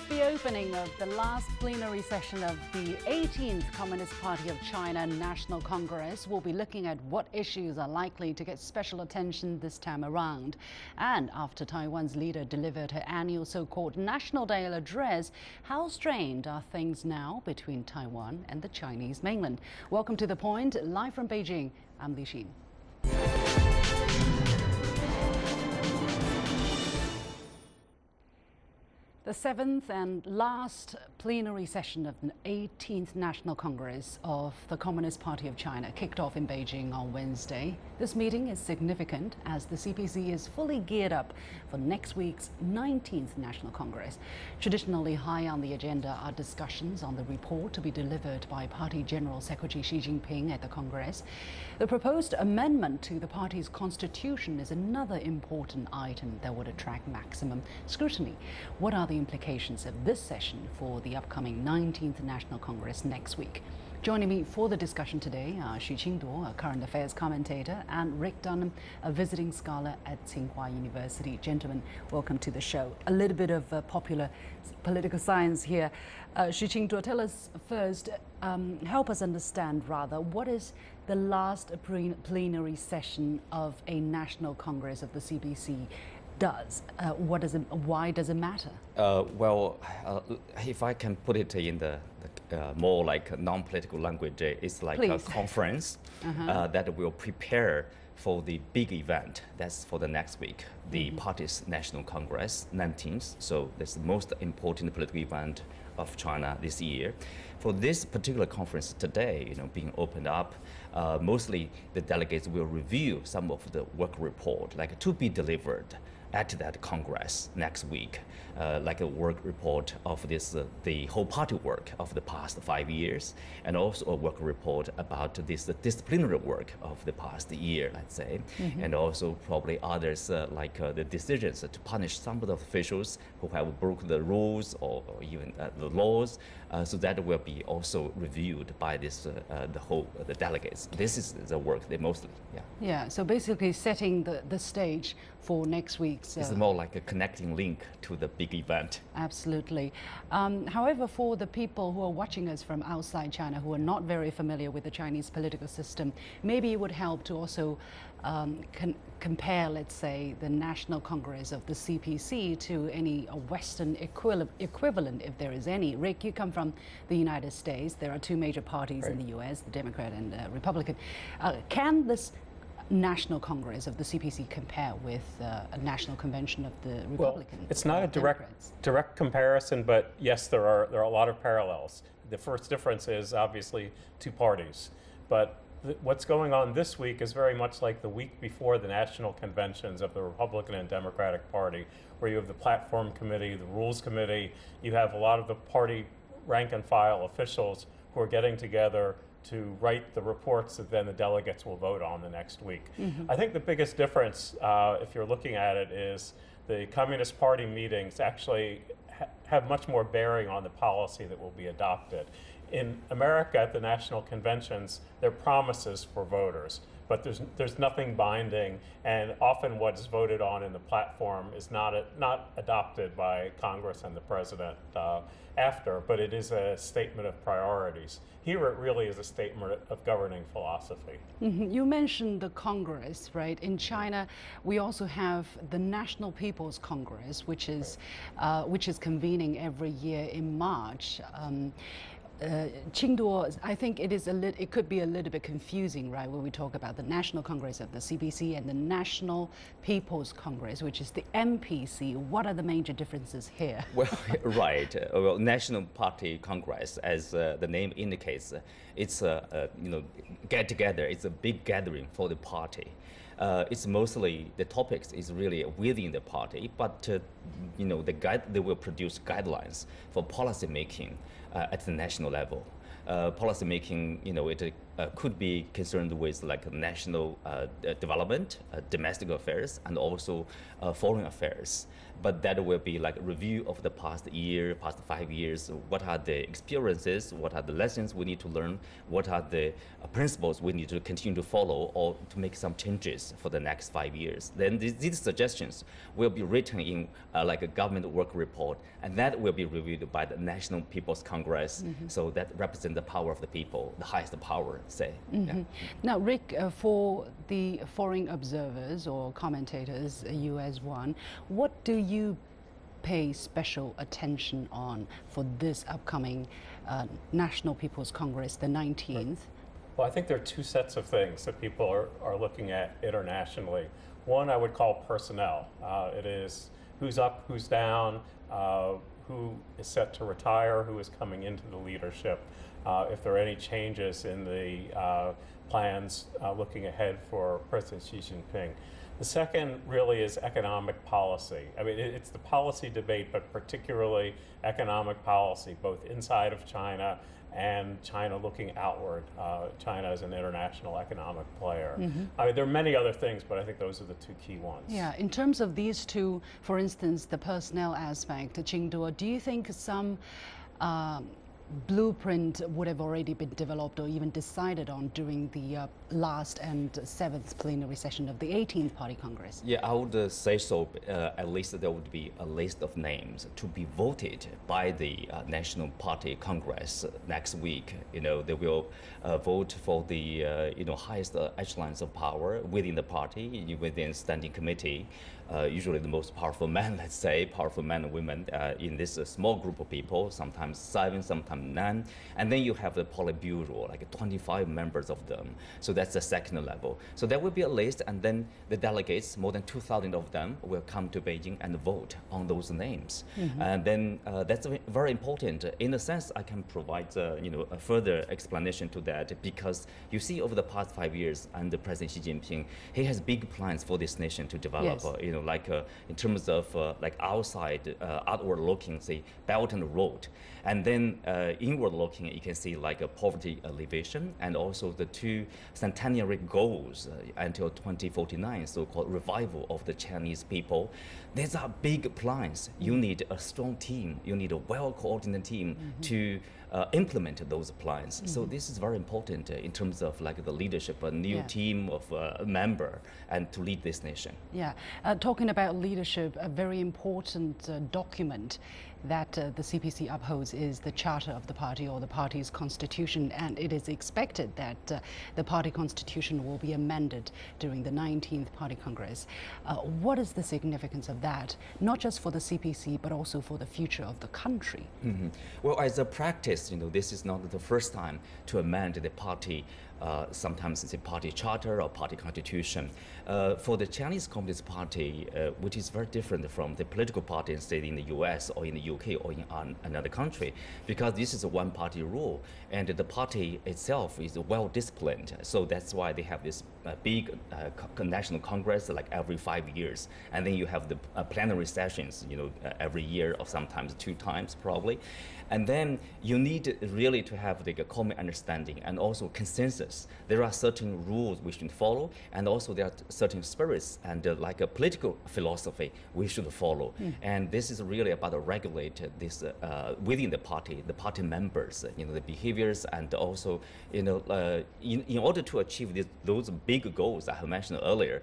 the opening of the last plenary session of the 18th Communist Party of China National Congress. We'll be looking at what issues are likely to get special attention this time around. And after Taiwan's leader delivered her annual so-called National Day address, how strained are things now between Taiwan and the Chinese mainland? Welcome to The Point, live from Beijing. I'm Li Xin. The seventh and last plenary session of the 18th National Congress of the Communist Party of China kicked off in Beijing on Wednesday. This meeting is significant as the CPC is fully geared up for next week's 19th National Congress. Traditionally high on the agenda are discussions on the report to be delivered by Party General Secretary Xi Jinping at the Congress. The proposed amendment to the party's constitution is another important item that would attract maximum scrutiny. What are the implications of this session for the upcoming 19th National Congress next week? Joining me for the discussion today are Xu Qingduo, a current affairs commentator, and Rick Dunham, a visiting scholar at Tsinghua University. Gentlemen, welcome to the show. A little bit of popular political science here. Xu Qingduo, tell us first, help us understand rather, what is the last plenary session of a National Congress of the CPC does? Why does it matter? If I can put it in the more like non-political language, it's like a conference that will prepare for the big event. That's for the next week, the party's National Congress, 19th. So that's the most important political event of China this year. For this particular conference today, being opened up, mostly the delegates will review some of the work report, like to be delivered at that Congress next week, like a work report of this, the whole party work of the past 5 years, and also a work report about this disciplinary work of the past year, let's say, and also probably others like the decisions to punish some of the officials who have broken the rules or even the laws, so that will be also reviewed by this the delegates. This is the work they mostly, Yeah, so basically setting the stage for next week's... It's more like a connecting link to the big event. Absolutely. However, for the people who are watching us from outside China, who are not very familiar with the Chinese political system, maybe it would help to also compare, let's say, the National Congress of the CPC to any Western equivalent, if there is any. Rick, you come from the United States. There are two major parties in the US, the Democrat and Republican. Can this National Congress of the CPC compare with a National Convention of the Republicans? Well, it's not a direct comparison, but yes, there are a lot of parallels. The first difference is obviously two parties, but what's going on this week is very much like the week before the national conventions of the Republican and Democratic Party, where you have the platform committee, the rules committee, you have a lot of the party rank and file officials who are getting together to write the reports that then the delegates will vote on the next week. I think the biggest difference, if you're looking at it, is the Communist Party meetings actually have much more bearing on the policy that will be adopted. In America, at the national conventions, there are promises for voters, but there's nothing binding, and often what is voted on in the platform is not adopted by Congress and the president after, but it is a statement of priorities. Here it really is a statement of governing philosophy. You mentioned the Congress, right? In China, we also have the National People's Congress, which is convening every year in March. Qingduo, I think it could be a little bit confusing, right, when we talk about the National Congress of the CPC and the National People's Congress, which is the MPC. What are the major differences here? Well, right. Well, National Party Congress, as the name indicates, it's get together. It's a big gathering for the party. It's mostly the topics is really within the party, but they will produce guidelines for policy making at the national level. Policy making, it could be concerned with like national development, domestic affairs, and also foreign affairs. But that will be like a review of the past year, past 5 years. What are the experiences? What are the lessons we need to learn? What are the principles we need to continue to follow or to make some changes for the next 5 years? Then these suggestions will be written in like a government work report, and that will be reviewed by the National People's Congress. So that represents the power of the people, the highest power, say. Yeah. Now, Rick, for the foreign observers or commentators, you as one, what do you pay special attention on for this upcoming National People's Congress, the 19th? Well, I think there are two sets of things that people are looking at internationally. One I would call personnel. It is who's up, who's down, who is set to retire, who is coming into the leadership, if there are any changes in the plans looking ahead for President Xi Jinping. The second really is economic policy. I mean, it's the policy debate, but particularly economic policy, both inside of China and China looking outward. China is an international economic player. I mean, there are many other things, but I think those are the two key ones. Yeah, in terms of these two, for instance, the personnel aspect, Qingduo, do you think some blueprint would have already been developed or even decided on during the last and 7th plenary session of the 18th Party Congress? Yeah, I would say so. At least there would be a list of names to be voted by the National Party Congress next week. You know, they will vote for the highest echelons of power within the party, within standing committee. Usually the most powerful men, let's say, powerful men and women in this small group of people, sometimes 7, sometimes 9. And then you have the Politburo, like 25 members of them. So that's the second level. So there will be a list, and then the delegates, more than 2,000 of them, will come to Beijing and vote on those names. And then that's very important. In a sense, I can provide a further explanation to that, because you see over the past 5 years under President Xi Jinping, he has big plans for this nation to develop. Yes. In terms of like outside, outward looking, say Belt and Road, and then inward looking, you can see like a poverty alleviation, and also the 2 centenary goals until 2049, so-called revival of the Chinese people. These are big plans. You need a strong team. You need a well-coordinated team to implement those plans. So this is very important in terms of like the leadership, a new team of member, and to lead this nation. Yeah, talking about leadership, a very important document that the CPC upholds is the Charter of the Party, or the party's constitution, and it is expected that the party constitution will be amended during the 19th Party Congress. What is the significance of that, not just for the CPC, but also for the future of the country? Well, as a practice, this is not the first time to amend the party. Sometimes it's a party charter or party constitution. For the Chinese Communist Party, which is very different from the political parties, say in the US or in the UK or in another country, because this is a one-party rule, and the party itself is well disciplined. So that's why they have this big national congress like every 5 years, and then you have the plenary sessions, every year, or sometimes 2 times probably. And then you need really to have like a common understanding and also consensus. There are certain rules we should follow, and also there are certain spirits and like a political philosophy we should follow. And this is really about to regulate this within the party members, the behaviors, and also, in order to achieve those big goals I have mentioned earlier.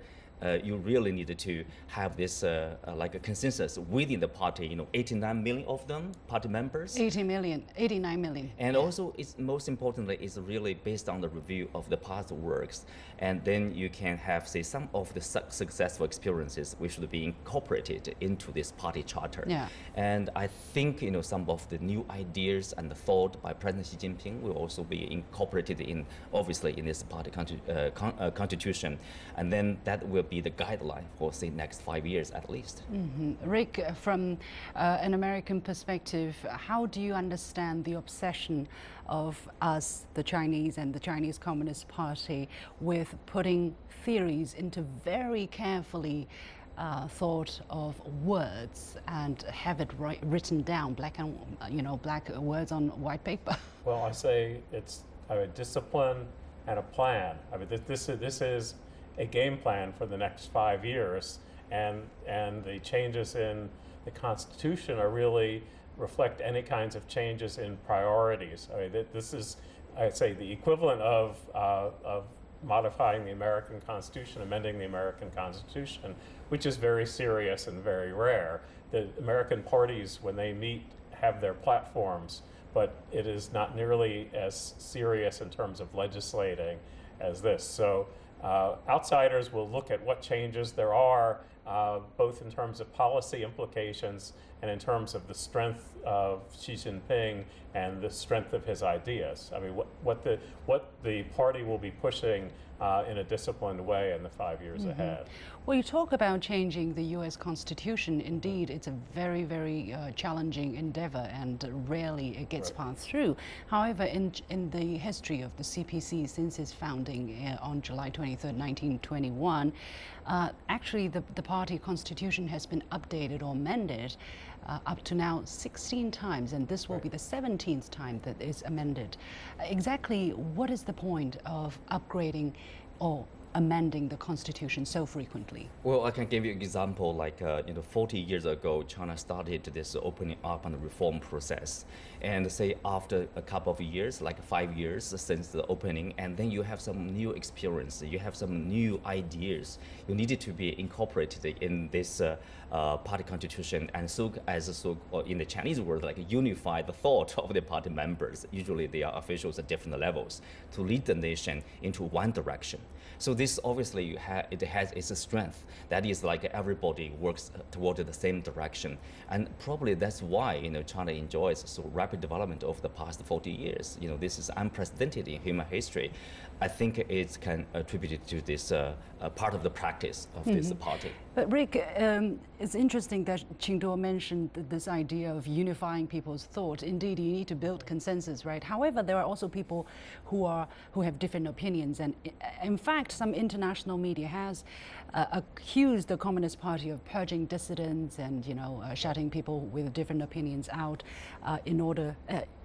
You really need to have this like a consensus within the party. 89 million of them, party members. 89 million. And also, it's most importantly, is really based on the review of the past works, and then you can have, say, some of the successful experiences which should be incorporated into this party charter. Yeah. And I think some of the new ideas and the thought by President Xi Jinping will also be incorporated obviously in this party constitution, and then that will be the guideline for, say, next 5 years at least. Rick, from an American perspective, how do you understand the obsession of us, the Chinese and the Chinese Communist Party, with putting theories into very carefully thought of words and have it written down, black words on white paper? Well, I say it's discipline, and a plan. I mean, this is a game plan for the next 5 years, and the changes in the Constitution are really reflect any kinds of changes in priorities. I mean, this is, I'd say, the equivalent of modifying the American Constitution, amending the American Constitution, which is very serious and very rare. The American parties, when they meet, have their platforms, but it is not nearly as serious in terms of legislating as this. So outsiders will look at what changes there are, both in terms of policy implications and in terms of the strength of Xi Jinping and the strength of his ideas. I mean, what the party will be pushing in a disciplined way in the 5 years ahead. Well, you talk about changing the U.S. Constitution. Indeed, it's a very, very challenging endeavor, and rarely it gets passed through. However, in the history of the CPC since its founding on July 23rd, 1921, actually the party constitution has been updated or amended up to now 16 times, and this will be the 17th time that is amended. Exactly what is the point of upgrading or amending the constitution so frequently? Well, I can give you an example. Like 40 years ago, China started this opening up and reform process, and say after a couple of years, like 5 years since the opening, and then you have some new experience, you have some new ideas, you needed to be incorporated in this party constitution, and or in the Chinese word, like unify the thought of the party members. Usually they are officials at different levels to lead the nation into one direction. So this obviously it has its strength. That is like everybody works toward the same direction, and probably that's why China enjoys so rapid development over the past 40 years. This is unprecedented in human history. I think it can attribute it to this part of the practice of this party. But Rick, it's interesting that Qingduo mentioned this idea of unifying people's thought. Indeed, you need to build consensus, right? However, there are also people who have different opinions, and in fact, some international media has accused the Communist Party of purging dissidents and shutting people with different opinions out in order.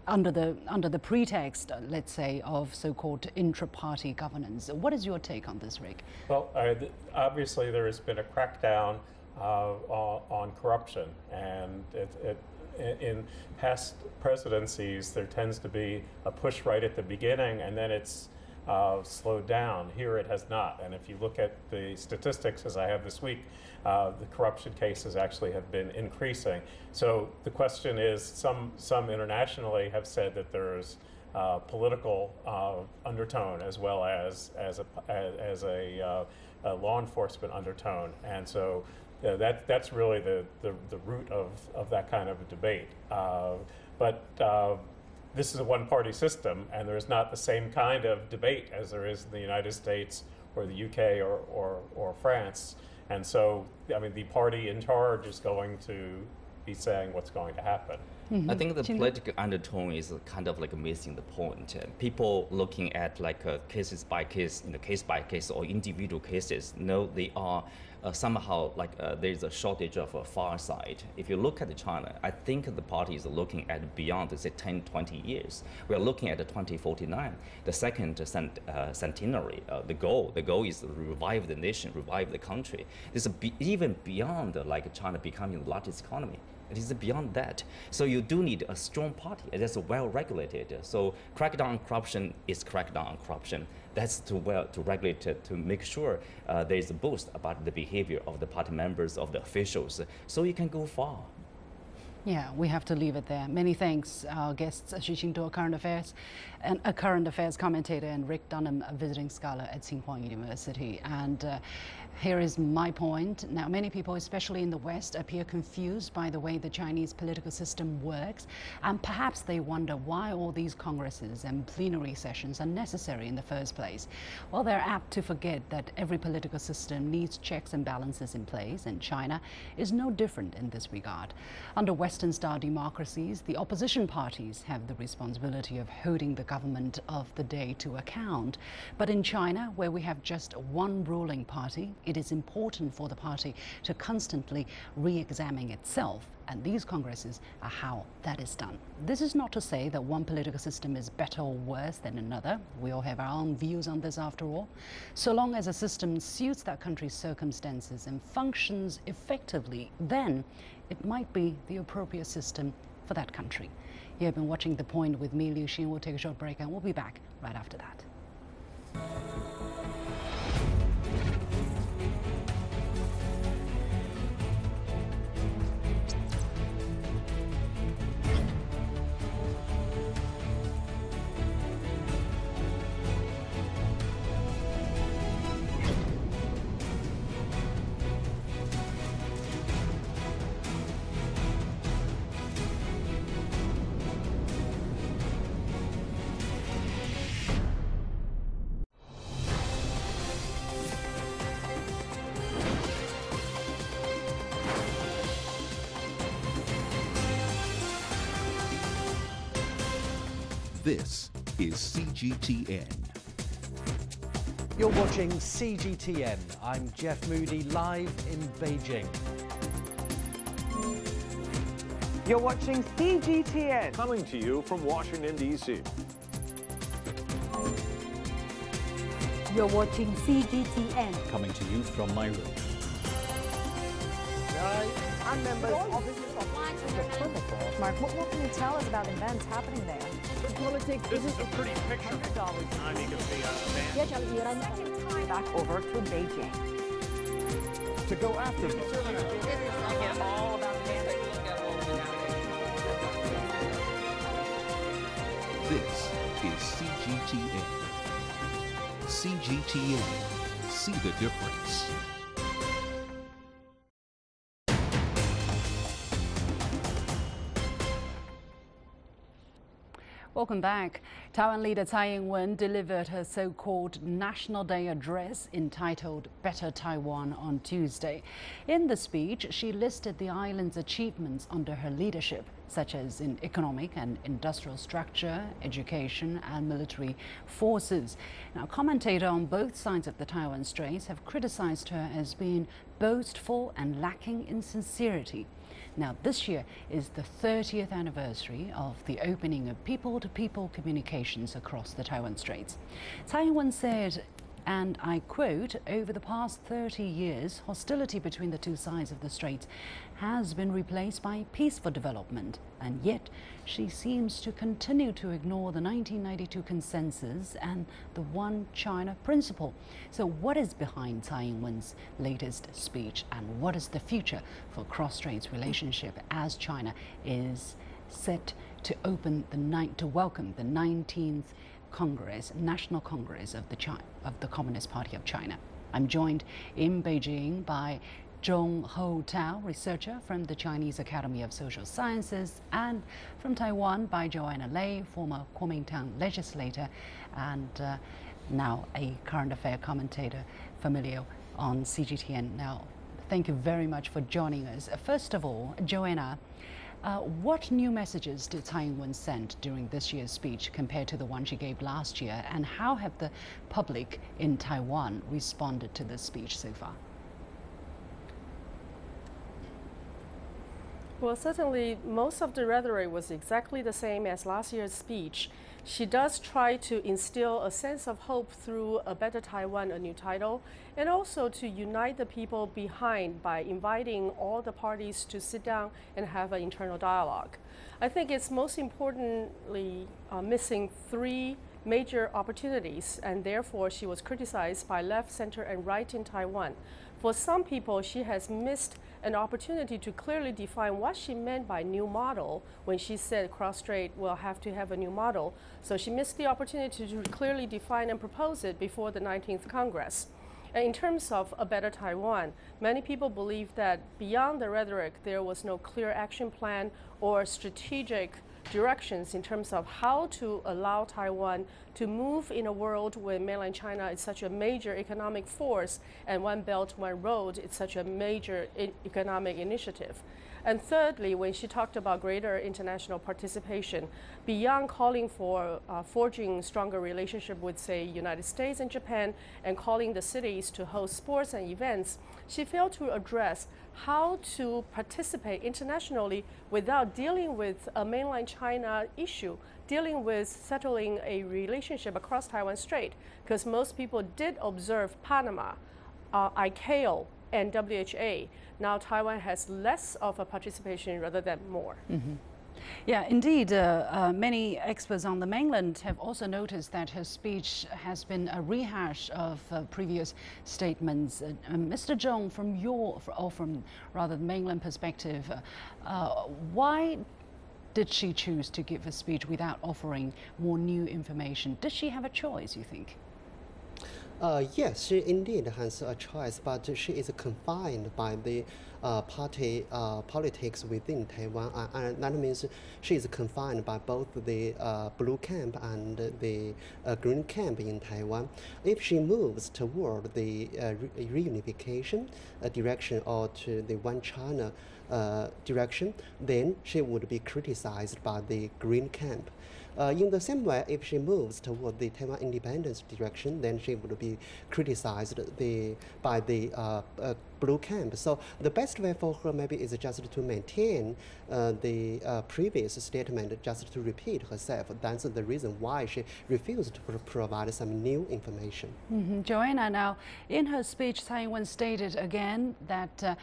Under the pretext, let's say, of so-called intra-party governance. What is your take on this, Rick? Well, obviously there has been a crackdown on corruption, and in past presidencies there tends to be a push right at the beginning, and then it's slowed down. Here it has not, and if you look at the statistics as I have this week, the corruption cases actually have been increasing. So the question is, some internationally have said that there's political undertone as well as a law enforcement undertone, and so that's really the root of that kind of a debate. But this is a one-party system, and there's not the same kind of debate as there is in the United States or the UK or France. And so, I mean, the party in charge is going to be saying what's going to happen. I think the political undertone is kind of like missing the point. People looking at like cases by case, case by case or individual cases, no, they are somehow like there's a shortage of a far side. If you look at China, I think the party is looking at beyond, say, 10, 20 years. We are looking at 2049, the second centenary. The goal is to revive the nation, revive the country. This is even beyond like China becoming the largest economy. It is beyond that. So you do need a strong party that's well regulated. So crackdown on corruption is crackdown on corruption. That's to regulate it, to make sure there is a boost about the behavior of the party members, of the officials, so you can go far. Yeah, we have to leave it there. Many thanks, our guests, Xu Qingduo, a current affairs commentator, and Rick Dunham, a visiting scholar at Tsinghua University. And here is my point. Now, many people, especially in the West, appear confused by the way the Chinese political system works, and perhaps they wonder why all these congresses and plenary sessions are necessary in the first place. Well, they're apt to forget that every political system needs checks and balances in place, and China is no different in this regard. Under Western-style democracies, the opposition parties have the responsibility of holding the government of the day to account. But in China, where we have just one ruling party, it is important for the party to constantly re-examine itself And these congresses are how that is done. This is not to say that one political system is better or worse than another. We all have our own views on this after all. So long as a system suits that country's circumstances and functions effectively, then it might be the appropriate system for that country. You have been watching The Point with me, Liu Xin. We'll take a short break and we'll be back right after that. This is CGTN. You're watching CGTN. I'm Jeff Moody, live in Beijing. You're watching CGTN. Coming to you from Washington, D.C. You're watching CGTN. Coming to you from my room. I'm members of this. Mark, what can you tell us about events happening there? Politics. This is a pretty picture. Time you can see Back over to Beijing. to go after them. All about the This is CGTN. CGTN. See the difference. Welcome back. Taiwan leader Tsai Ing-wen delivered her so-called National Day address entitled Better Taiwan on Tuesday. In the speech, she listed the island's achievements under her leadership, such as in economic and industrial structure, education and military forces. Now, commentators on both sides of the Taiwan Straits have criticized her as being boastful and lacking in sincerity. Now, this year is the 30th anniversary of the opening of people-to-people communications across the Taiwan Straits. Tsai Ing-wen said, and I quote, "Over the past 30 years, hostility between the two sides of the Straits has been replaced by peaceful development, and yet she seems to continue to ignore the 1992 consensus and the One China principle." So what is behind Tsai Ing-wen's latest speech, and what is the future for cross-straits relationship as China is set to welcome the 19th National Congress of the Communist Party of China? I'm joined in Beijing by Zhong Ho Tao, researcher from the Chinese Academy of Social Sciences, and from Taiwan by Joanna Lei, former Kuomintang legislator and now a current affair commentator familiar on CGTN. Now, thank you very much for joining us. First of all, Joanna, what new messages did Tsai Ing-wen send during this year's speech compared to the one she gave last year, and how have the public in Taiwan responded to this speech so far? Well, certainly most of the rhetoric was exactly the same as last year's speech. She does try to instill a sense of hope through A Better Taiwan, a new title, and also to unite the people behind by inviting all the parties to sit down and have an internal dialogue. I think it's most importantly missing three major opportunities, and therefore she was criticized by left, center, and right in Taiwan. For some people, she has missed an opportunity to clearly define what she meant by new model when she said cross-strait will have to have a new model. So she missed the opportunity to clearly define and propose it before the 19th Congress. And in terms of A Better Taiwan, many people believe that beyond the rhetoric, there was no clear action plan or strategic directions in terms of how to allow Taiwan to move in a world where mainland China is such a major economic force and One Belt, One Road is such a major economic initiative. And thirdly, when she talked about greater international participation, beyond calling for forging stronger relationship with, say, United States and Japan, and calling the cities to host sports and events, she failed to address how to participate internationally without dealing with a mainland China issue, dealing with settling a relationship across Taiwan Strait, because most people did observe Panama, ICAO, and WHA. Now Taiwan has less of a participation rather than more. Mm-hmm. Yeah, indeed. Many experts on the mainland have also noticed that her speech has been a rehash of previous statements. Mr. Zhong, from rather the mainland perspective, why did she choose to give a speech without offering more new information? Did she have a choice, you think? Yes, she indeed has a choice, but she is confined by the party politics within Taiwan, and that means she is confined by both the blue camp and the green camp in Taiwan. If she moves toward the reunification direction or to the one China direction, then she would be criticized by the green camp. In the same way, if she moves toward the Taiwan independence direction, then she would be criticized by the blue camp. So the best way for her maybe is just to maintain the previous statement, just to repeat herself. That's the reason why she refused to provide some new information. Mm-hmm. Joanna, now in her speech, Tsai Ing-wen stated again that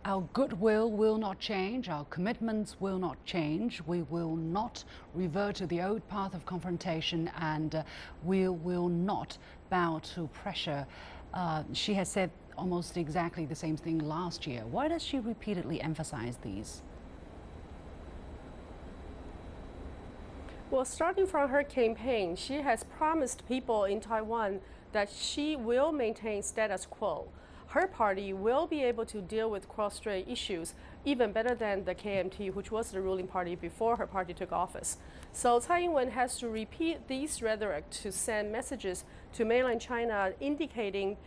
our goodwill will not change, our commitments will not change, we will not revert to the old path of confrontation, and we will not bow to pressure. She has said almost exactly the same thing last year. Why does she repeatedly emphasize these? Well, starting from her campaign, she has promised people in Taiwan that she will maintain status quo. Her party will be able to deal with cross-strait issues even better than the KMT, which was the ruling party before her party took office. So Tsai Ing-wen has to repeat these rhetoric to send messages to mainland China indicating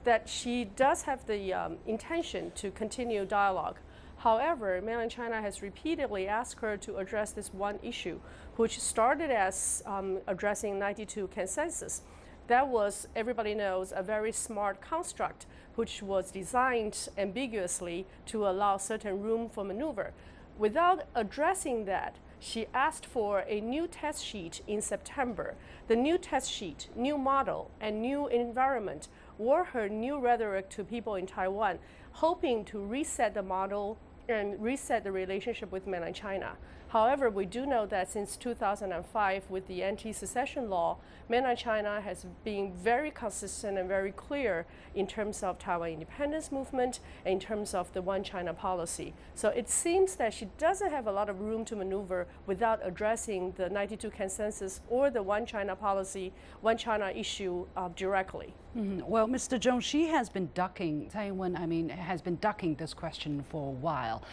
that she does have the intention to continue dialogue. However, mainland China has repeatedly asked her to address this one issue, which started as addressing 92 consensus. That was, everybody knows, a very smart construct, which was designed ambiguously to allow certain room for maneuver. Without addressing that, she asked for a new test sheet in September. The new test sheet, new model, and new environment were her new rhetoric to people in Taiwan, hoping to reset the model and reset the relationship with mainland China. However, we do know that since 2005, with the anti-secession law, mainland China has been very consistent and very clear in terms of Taiwan independence movement and in terms of the one China policy. So it seems that she doesn't have a lot of room to maneuver without addressing the 92 consensus or the one China policy, one China issue directly. Mm-hmm. Well, Mr. Zhong, she has been ducking, Tsai Ing-wen, has been ducking this question for a while.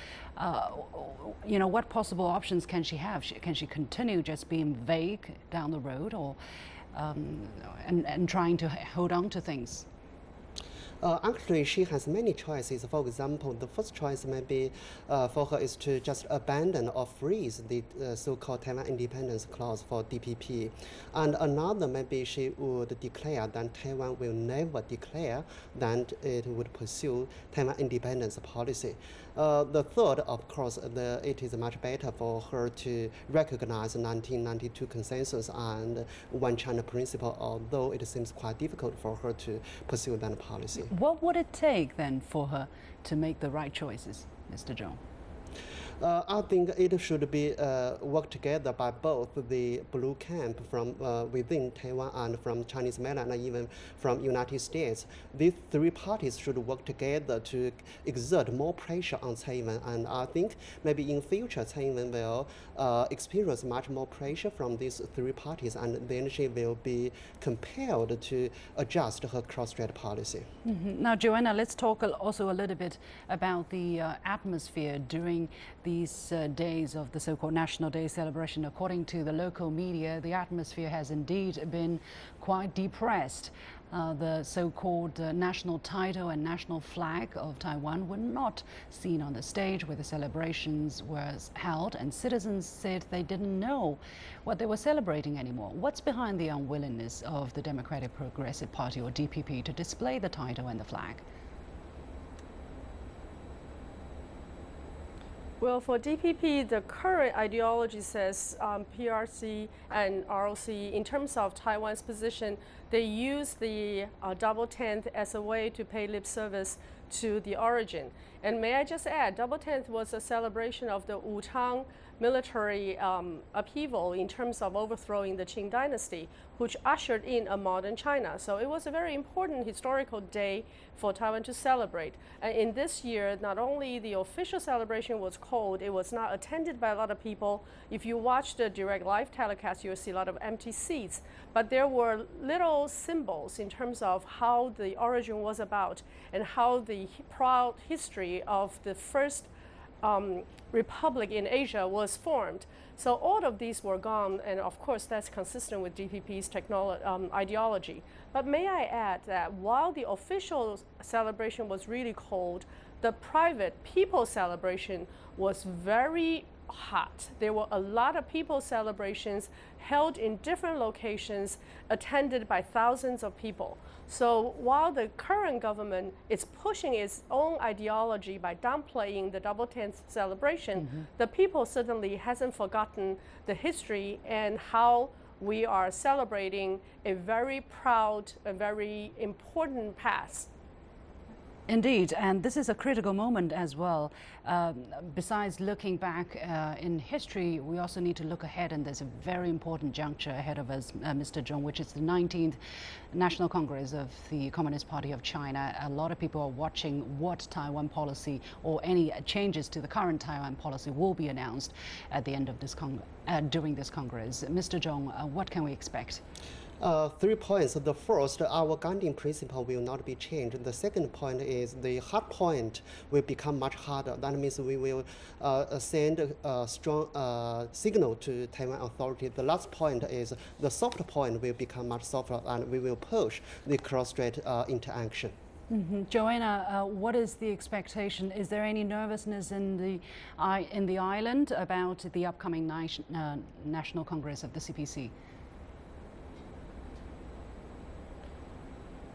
You know, what possible options can she have? Can she continue just being vague down the road, or and trying to hold on to things? Actually, she has many choices. For example, the first choice maybe for her is to just abandon or freeze the so-called Taiwan Independence Clause for DPP. And another, maybe she would declare that Taiwan will never declare that it would pursue Taiwan independence policy. The third, of course, it is much better for her to recognize 1992 consensus and one China principle, although it seems quite difficult for her to pursue that policy. What would it take then for her to make the right choices, Mr. Zhong? I think it should be worked together by both the blue camp from within Taiwan and from Chinese Mainland and even from United States. These three parties should work together to exert more pressure on Tsai Ing-wen, and I think maybe in future Tsai Ing-wen will experience much more pressure from these three parties, and then she will be compelled to adjust her cross-strait policy. Mm-hmm. Now, Joanna, let's talk also a little bit about the atmosphere during these days of the so-called National Day celebration. According to the local media, the atmosphere has indeed been quite depressed. The so-called national title and national flag of Taiwan were not seen on the stage where the celebrations were held, and citizens said they didn't know what they were celebrating anymore. What's behind the unwillingness of the Democratic Progressive Party, or DPP, to display the title and the flag? Well, for DPP, the current ideology says PRC and ROC, in terms of Taiwan's position, they use the double tenth as a way to pay lip service to the origin. And may I just add, double tenth was a celebration of the Wuchang military upheaval in terms of overthrowing the Qing dynasty, which ushered in a modern China. So it was a very important historical day for Taiwan to celebrate. And in this year, not only the official celebration was cold, it was not attended by a lot of people. If you watch the direct live telecast, you'll see a lot of empty seats. But there were little symbols in terms of how the origin was about and how the proud history of the first republic in Asia was formed. So all of these were gone, and of course that's consistent with DPP's ideology. But may I add that while the official celebration was really cold, the private people celebration was very hot. There were a lot of people celebrations held in different locations, attended by thousands of people. So while the current government is pushing its own ideology by downplaying the double tenth celebration, the people certainly hasn't forgotten the history and how we are celebrating a very proud, a very important past. Indeed, and this is a critical moment as well. Besides looking back in history, we also need to look ahead, and there's a very important juncture ahead of us, Mr. Zhong, which is the 19th National Congress of the Communist Party of China. A lot of people are watching what Taiwan policy or any changes to the current Taiwan policy will be announced at the end of this during this Congress. Mr. Zhong, what can we expect? 3 points. The first, our guiding principle will not be changed. The second point is the hard point will become much harder. That means we will send a strong signal to Taiwan authority. The last point is the soft point will become much softer, and we will push the cross-strait interaction. Joanna, what is the expectation? Is there any nervousness in the island about the upcoming National Congress of the CPC?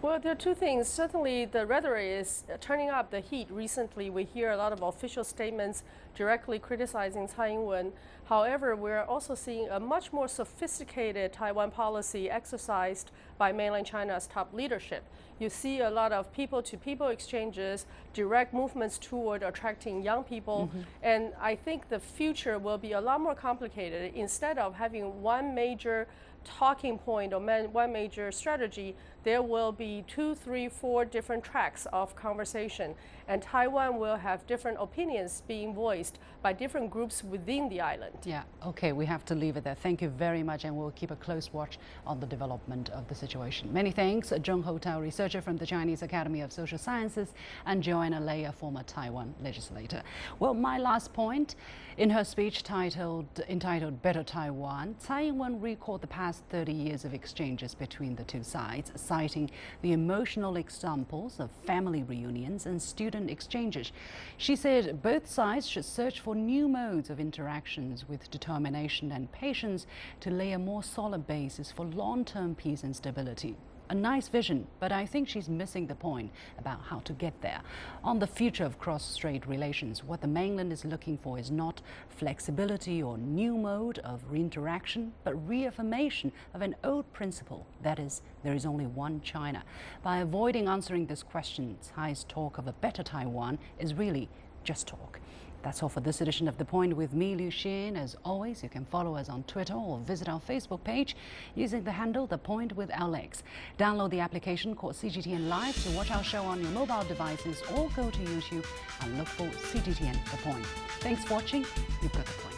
Well, there are two things. Certainly, the rhetoric is turning up the heat. Recently, we hear a lot of official statements directly criticizing Tsai Ing-wen. However, we're also seeing a much more sophisticated Taiwan policy exercised by mainland China's top leadership. You see a lot of people-to-people exchanges, direct movements toward attracting young people, and I think the future will be a lot more complicated. Instead of having one major talking point or one major strategy, there will be 2, 3, 4 different tracks of conversation, and Taiwan will have different opinions being voiced by different groups within the island. Yeah, okay, we have to leave it there. Thank you very much, and we'll keep a close watch on the development of the situation. Many thanks, Zhong Houtao, researcher from the Chinese Academy of Social Sciences, and Joanna Lei, a former Taiwan legislator. Well, my last point, in her speech entitled Better Taiwan, Tsai Ing-wen recalled the past 30 years of exchanges between the two sides, citing the emotional examples of family reunions and student exchanges. She said both sides should search for new modes of interactions with determination and patience to lay a more solid basis for long-term peace and stability. A nice vision, but I think she's missing the point about how to get there. On the future of cross-strait relations, what the mainland is looking for is not flexibility or new mode of reinteraction, but reaffirmation of an old principle, that is, there is only one China. By avoiding answering this question, Tsai's talk of a better Taiwan is really just talk. That's all for this edition of The Point with me, Liu Xin. As always, you can follow us on Twitter or visit our Facebook page using the handle The Point with Alex. Download the application called CGTN Live to watch our show on your mobile devices, or go to YouTube and look for CGTN The Point. Thanks for watching. You've got the point.